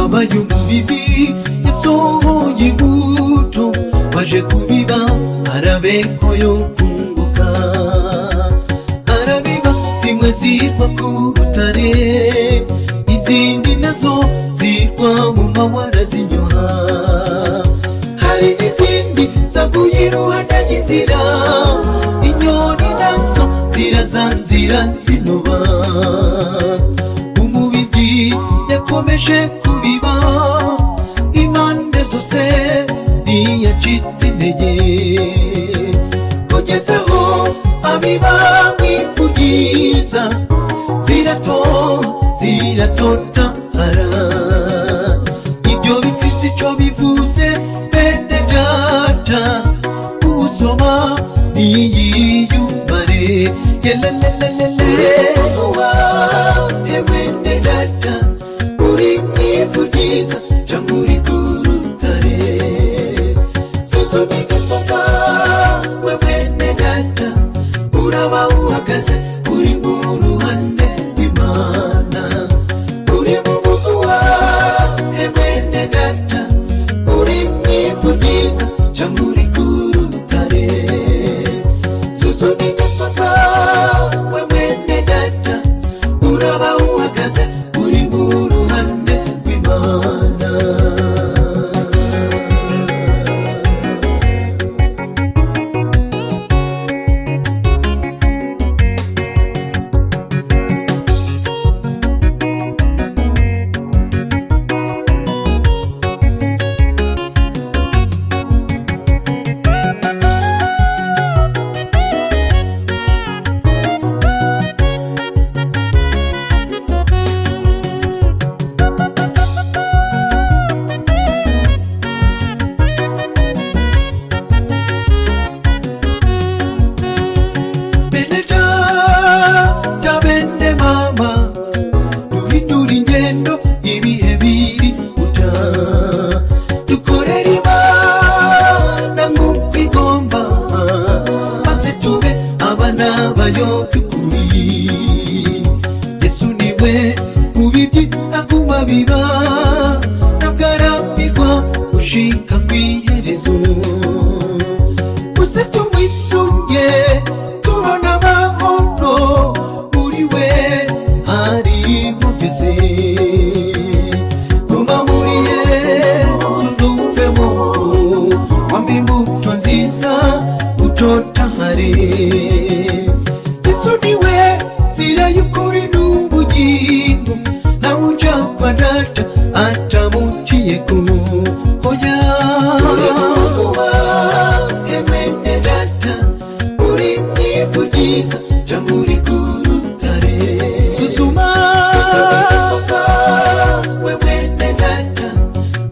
Abayumbivi yasohoye imbuto baje kubiba, arabeko yo kunguka, arabiba zimwe zirwa ku rutare, izindi nazo zirwa mu mawara zinyoha, hari n'izindi zaguye iruhande y'inzira, inyoni nazo zirazanzira zinoba. Umubibyi yakomeje kubiba impande zose, ntiyacitse intege, kugeza aho abiba mw'ivu ryiza, ziratotahara. Ibyo bifise ico bivuze bene data, usoma niyiyumare. Yelelelelele bene data, uri mw'ivu ryiza ja muri kurutare, susuma imisozi we bene data, uraba uhagaze uri mu ruhande rw'Imana, uri mu buguwa bene data, uri mw'ivu ryiza ja muri kurutare, susuma imisozi we bene data, uraba uhagaze uri mu ruhande rw'Imana. Yesu niwe mubibyi aguma biba, ntabwarambirwa gushika kw'iherezo, muze tumwisunge tubona amahoro, muri we harimo byose. Guma muri Yesu ntumvemo, wambe imbuto nziza utotahare. Yesu niwe nzira y'ukuri n'ubugingo, nawe uja kwa data atamuciye ku hoya. Uri muguwa bene data, uri mw'ivu ryiza ja muri kurutare, susuma imisozi we bene data,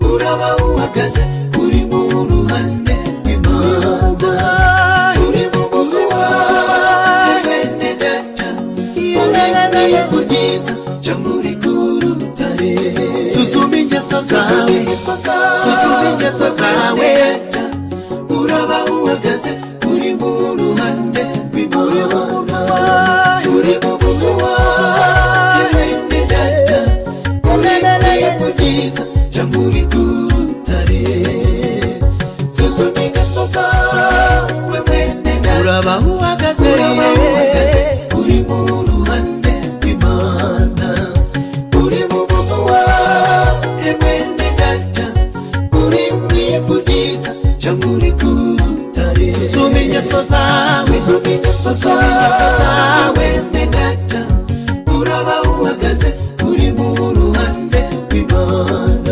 uraba uhagaze uri mu ruhande rw'Imana, uri mu buguwa bene data, uri mw'ivu ryiza ja muri kurutare, susuma ingeso zawe, uraba uhagaze uri mu ruhande rw'Imana, uri mu buguwa bene data, uri mw'ivu ryiza ja muri kurutare, susuma ingeso zawe bene data, uraba uhagaze uri mu ruhande rw'Imana, uri mu buguwa bene data, uri mw'ivu ryiza ja muri kurutare, susuma ingeso zawe bene data, uraba uhagaze uri mu ruhande rw'Imana.